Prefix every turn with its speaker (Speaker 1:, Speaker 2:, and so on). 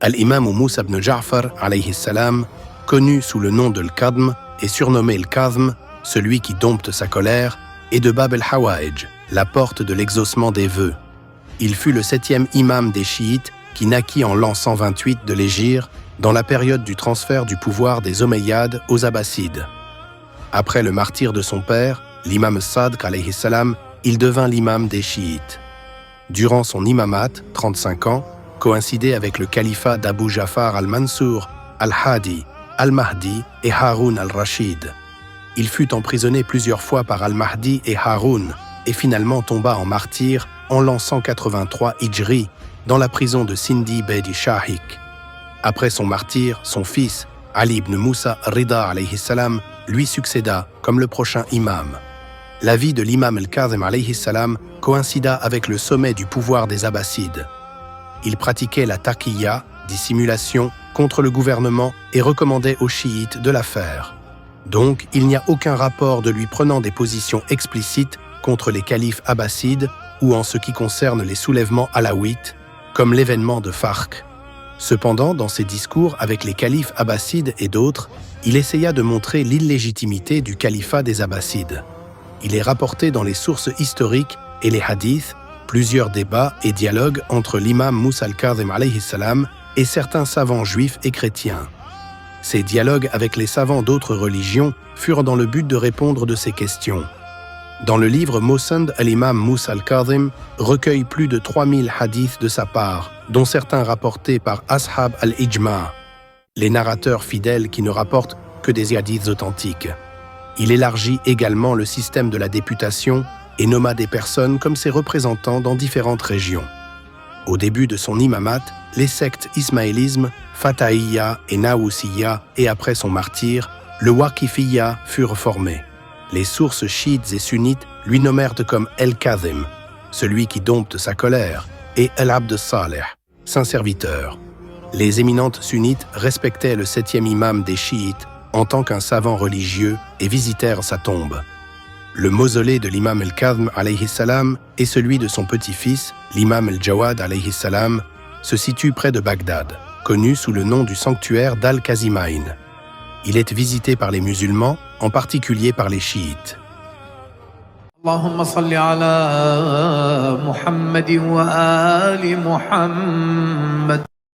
Speaker 1: Al-Imam Moussa ibn Ja'far, alayhi salam, connu sous le nom de Al-Kadm et surnommé Al-Kazm, celui qui dompte sa colère, et de Bab al-Hawa'ij, la porte de l'exaucement des vœux. Il fut le 7e imam des chiites qui naquit en l'an 128 de l'Hégire, dans la période du transfert du pouvoir des Omeyyades aux Abbassides. Après le martyre de son père, l'imam Sadq alayhi salam, il devint l'imam des chiites. Durant son imamat, 35 ans, coïncidé avec le califat d'Abu Ja'far al-Mansour, al-Hadi, al-Mahdi et Haroun al-Rachid. Il fut emprisonné plusieurs fois par al-Mahdi et Haroun et finalement tomba en martyr en l'an 183 Hijri dans la prison de Sindi Bedi Shahik. Après son martyr, son fils, Ali ibn Moussa Rida alayhi salam, lui succéda comme le prochain imam. La vie de l'imam al-Kazm alayhi salam coïncida avec le sommet du pouvoir des Abbassides. Il pratiquait la taqiyya, dissimulation, contre le gouvernement et recommandait aux chiites de la faire. Donc, il n'y a aucun rapport de lui prenant des positions explicites contre les califes abbassides ou en ce qui concerne les soulèvements alaouites, comme l'événement de Farq. Cependant, dans ses discours avec les califes abbassides et d'autres, il essaya de montrer l'illégitimité du califat des Abbassides. Il est rapporté dans les sources historiques et les hadiths plusieurs débats et dialogues entre l'imam Moussa al-Kazm alayhi salam et certains savants juifs et chrétiens. Ces dialogues avec les savants d'autres religions furent dans le but de répondre de ces questions. Dans le livre Musnad, l'imam Moussa al-Kazm recueille plus de 3000 hadiths de sa part, dont certains rapportés par Ashab al-Ijma', les narrateurs fidèles qui ne rapportent que des hadiths authentiques. Il élargit également le système de la députation et nomma des personnes comme ses représentants dans différentes régions. Au début de son imamat, les sectes ismaélisme, Fatahiyya et Naousiyya, et après son martyr, le Waqifiyya furent formés. Les sources chiites et sunnites lui nommèrent comme El-Kazm, celui qui dompte sa colère, et El-Abd Saleh, saint serviteur. Les éminentes sunnites respectaient le 7e imam des chiites en tant qu'un savant religieux et visitèrent sa tombe. Le mausolée de l'imam al-Kazm alayhi salam et celui de son petit-fils, l'imam al-Jawad alayhi salam, se situent près de Bagdad, connu sous le nom du sanctuaire d'Al-Kazimayn. Il est visité par les musulmans, en particulier par les chiites.
Speaker 2: Allahumma salli ala Muhammadin wa ali Muhammad.